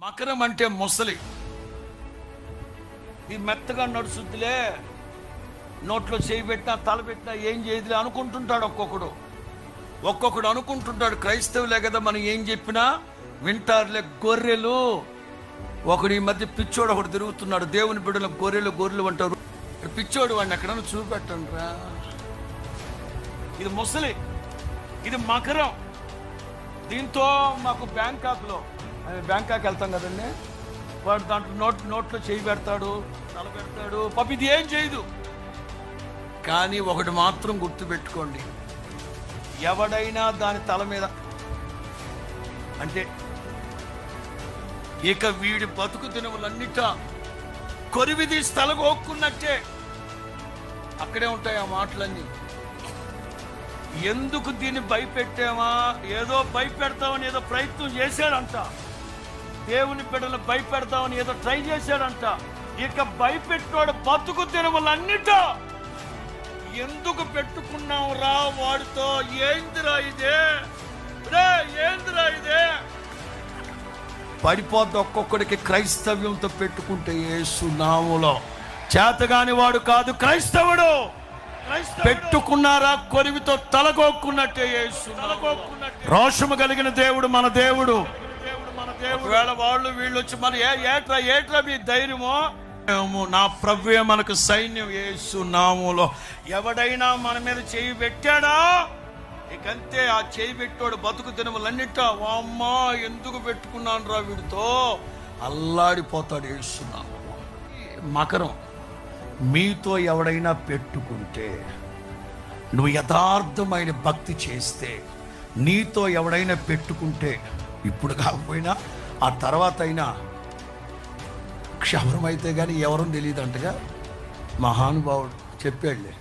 మకరం అంటే ముసలి. ఈ మెత్తగా నడుచుద్దిలే, నోట్లో చేయి పెట్టినా తల పెట్టినా ఏం చేయదులే అనుకుంటుంటాడు ఒక్కొక్కడు అనుకుంటుంటాడు. క్రైస్తవులే కదా, మనం ఏం చెప్పినా వింటారులే గొర్రెలు. ఒకడు ఈ మధ్య పిచ్చోడు ఒకడు తిరుగుతున్నాడు, దేవుని బిడ్డల గొర్రెలు అంటారు. పిచ్చోడు వాడిని ఎక్కడన్నా చూపెట్టండి రా. ఇది ముసలి, ఇది మకరం. దీంతో మాకు బ్యాంకాక్లో వెళ్తాం కదండి, వాడు దాంట్లో నోట్లో చేయి పెడతాడు, తల పెడతాడు. పాప ఇది ఏం చేయదు. కానీ ఒకటి మాత్రం గుర్తుపెట్టుకోండి, ఎవడైనా దాని తల మీద అంటే ఇక వీడి బతుకు దినములన్నిట కొరివి తీసి తలగొక్కున్నట్టే. అక్కడే ఉంటాయి ఆ మాటలన్నీ. ఎందుకు దీన్ని భయపెట్టామా, ఏదో భయపెడతామని ఏదో ప్రయత్నం చేశాడంట, దేవుని బిడ్డలను భయపెడతామని ఏదో ట్రై చేశాడంట. ఇక భయపెట్టాడు బతుకు దినములన్నిట ఎందుకు పెట్టుకున్నాం రా వాడితో, ఏందిరా ఇదే రే, ఏందిరా ఇదే పడిపోద్ది. ఒక్కొక్కడికి క్రైస్తవ్యంతో పెట్టుకుంటే యేసు నామములో చేతగాని వాడు కాదు క్రైస్తవుడు. పెట్టుకున్నారా కొరివితో తలగొక్కున్నట్టే యేసు. రోషము కలిగిన దేవుడు మన దేవుడు. ఒకవేళ వాళ్ళు వీళ్ళు వచ్చి మన ఏట్రా మీ ధైర్యమో, నా ప్రభువే మనకు సైన్యం. యేసు నామములో ఎవడైనా మన మీద చేయి పెట్టాడా ఇకంతే. ఆ చేయి పెట్టాడు బతుకు దినములన్నిట అమ్మా ఎందుకు పెట్టుకున్నాను రా వీడితో అల్లాడిపోతాడు. యేసు నామములో. మకరం, మీతో ఎవడైనా పెట్టుకుంటే, నువ్వు యథార్థమైన భక్తి చేస్తే, నీతో ఎవడైనా పెట్టుకుంటే, ఇప్పుడు కాకపోయినా ఆ తర్వాత అయినా, క్షవరమైతే కానీ ఎవరూ తెలియదు అంటగా మహానుభావుడు చెప్పాడులే.